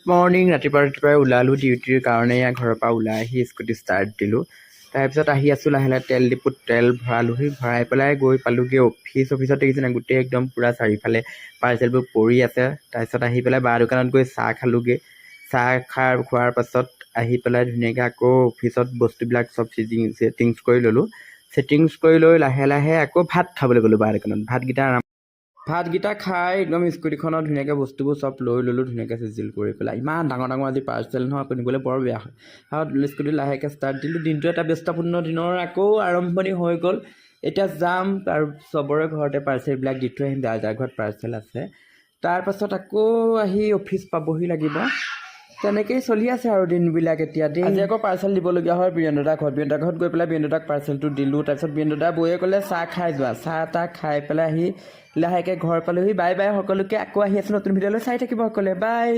Morning ৰাতিপুৱাই ওলালোঁ ডিউটিৰ কাৰণে ঘৰৰ পৰা ওলাই আহি স্কুটি ষ্টাৰ্ট দিলোঁ। তাৰপিছত আহি আছোঁ লাহে লাহে তেল ডিপুত তেল ভৰালোহি, ভৰাই পেলাই গৈ পালোঁগৈ অফিচত দেখিছে নাই গোটেই একদম পূৰা চাৰিওফালে পাৰ্চেলবোৰ পৰি আছে। তাৰপিছত আহি পেলাই বাৰ দোকানত গৈ চাহ খালোঁগৈ। চাহ খোৱাৰ পাছত আহি পেলাই ধুনীয়াকৈ আকৌ অফিচত বস্তুবিলাক চব ছেটিংছ কৰি ল'লোঁ। ছেটিংছ কৰি লৈ লাহে লাহে আকৌ ভাত খাবলৈ গ'লোঁ বাৰ দোকানত। ভাতকেইটা খাই একদম স্কুটিখনত ধুনীয়াকৈ বস্তুবোৰ চব লৈ ল'লোঁ, ধুনীয়াকৈ চিজিল কৰি পেলাই। ইমান ডাঙৰ আজি পাৰ্চেল নহয়, পিন্ধিবলৈ বৰ বেয়া হয়। আৰু স্কুটি লাহেকৈ ষ্টাৰ্ট দিলোঁ। দিনটো এটা ব্যস্তপূৰ্ণ দিনৰ আকৌ আৰম্ভণি হৈ গ'ল। এতিয়া যাম আৰু চবৰে ঘৰতে পাৰ্চেলবিলাক দি থৈ আহিম, যাৰ যাৰ ঘৰত পাৰ্চেল আছে। তাৰপাছত আকৌ আহি অফিচ পাবহি লাগিব। তেনেকেই চলি আছে আৰু দিনবিলাক এতিয়া আজি আকৌ পাৰ্চেল দিবলগীয়া হয় বীৰেন্দ্ৰদাৰ ঘৰত গৈ পেলাই বীৰেন্দ্ৰদাক পাৰ্চেলটো দিলোঁ। তাৰপিছত বীৰেন্দ্ৰদা বৌয়ে ক'লে চাহ খাই যোৱা। চাহ তাহ খাই পেলাই আহি লাহেকৈ ঘৰ পালোহি। বাই বাই সকলোকে। আকৌ আহি আছোঁ নতুন ভিডিঅ'লৈ, চাই থাকিব সকলোৱে। বাই।